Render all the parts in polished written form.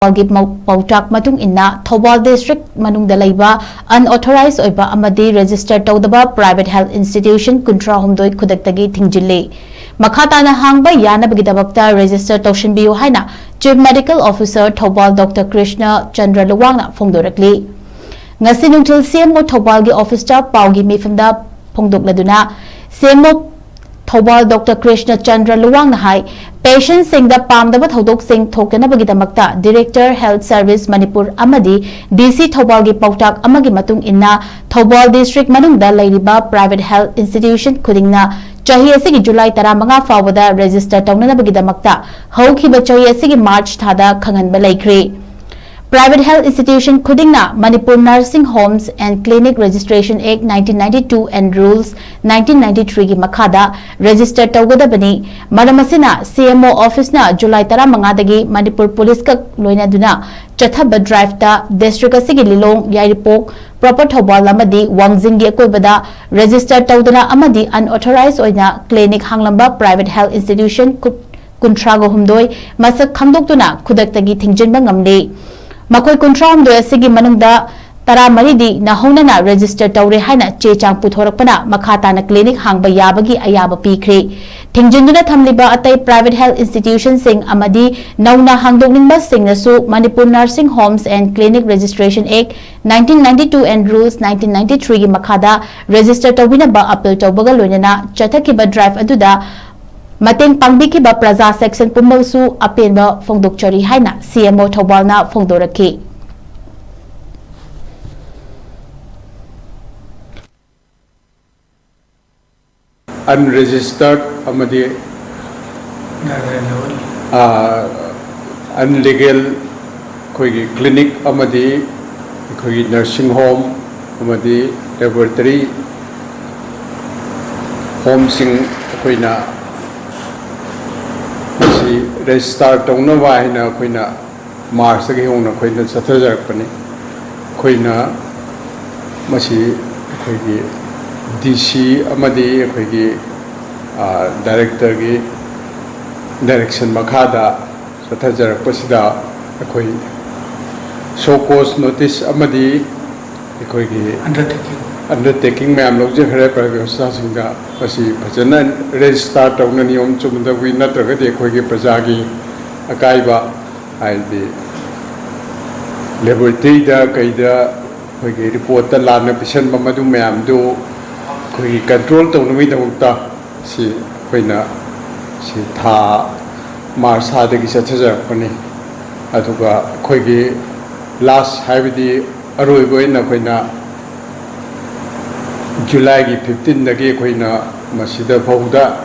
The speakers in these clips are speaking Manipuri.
Pautak Matung Inna, Thoubal District Manung Da Leiba Unauthorised Oiba Amadi registered Toubaba private health institution Kuntra Homdoi KHUDAKTAGI THINGJINKHRE Makhatana Hangba Yana Bagidabakta registered Toshin Biu Haina Chief Medical Officer Thoubal Dr. Krishna Chandra Luwangna Phongdorakli Ngasi Nungthil CMO Thoubal gi office ta Paugi Mifamda Phongdokladuna CMO Thoubal Dr. Krishna Chandra Luwang Nahai patients sing the Pamdaba Thodok Singh Thokanabagidamakta Director Health Service Manipur Amadi DC Thoubal gi Pautak Amagi Matung Inna Thoubal District Manung Da Leiba Private Health Institution Khudingna Chahi asigi July 15 fawada register Taunanabagidamakta Haukiba Chahi asigi March Thada Khanganba Laikhre Private Health Institution Khudingna Manipur Nursing Homes and Clinic Registration Act 1992 and Rules 1993 gi Makhada Register Taugadabani Maramasina CMO Office na July 15 dagi Manipur Police ka loinaduna Chathaba Drive ta District asigi Lilong Yairipok Proper Thoubal amadi Wangjing gi akoibada Register Taudana amadi Unauthorized Oina Clinic Hanglamba Private Health Institution Kuntrago Humdoi Masak Khangdoktuna KHUDAKTAGI Thingjinba ngamle Makoi Kuntram do asigi manungda tara maridi na honana register tawre haina chechang puthorakpana makhata na clinic hangba yabagi ayaba pikhre thingjinduna thamliba atai private health institutions sing amadi nauna hangdokningba singnasu Manipur Nursing Homes and Clinic Registration Act 1992 and Rules 1993 gi makhada register tawbina ba appeal tawbaga loinana chathakiba drive aduda Mateng Pangbikiba Praza Section Pumalsu Apenba Phongdokchari Haina CMO Thoubal na Phongdoraki Unregistered amadi unlegal koi clinic amadi koi nursing home amadi laboratory home sing koi na Restart tawna waina koina March gi hona koina chathajarpani koina masi koigi DC amadi koigi director gi direction makhada chathajarpasida koi show cause notice amadi koigi undertaking ma'am लोग जो खरे पर व्यवस्था सिंगा पसी भजना रजिस्टर टाउन नियम चुमदा वी नत्रग देखो कि प्रजागी अकाइबा आइबी लेबोरेटरी दा कइदा कोई रिपोर्ट लाना पिसन ममदु मैम दो कोई कंट्रोल टाउन में दमुक्ता सी कोइना सी था मार्च हादगी सथजरपनी अदुगा कोई last हाइबदी अरोइबोइना Koyna July 15 dagi koina masida phauda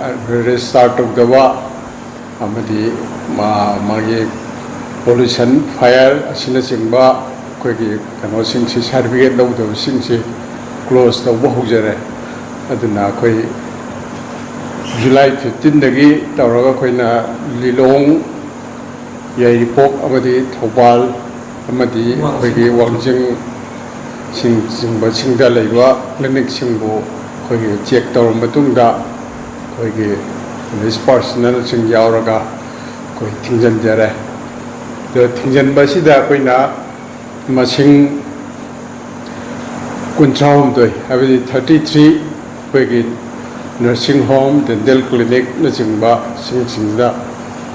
restart tawdaba amadi magi pollution fire asina singba koigi kano sing si certificate lawdo sing si close tawba hujare aduna koi July 15 dagi tawraga koina Lilong Yairipok amadi Thoubal amadi koigi Wangjing sing da leiba clinic singbo koi check tawr matungda koi gi this personal sing yauraga koi thingjan jare the thingjan basida koina masing kuntraum doi abadi 33 koi gi nursing home dental clinic na singba singda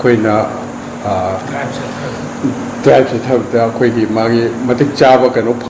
koina drive to da koi gi magi matik chaba kano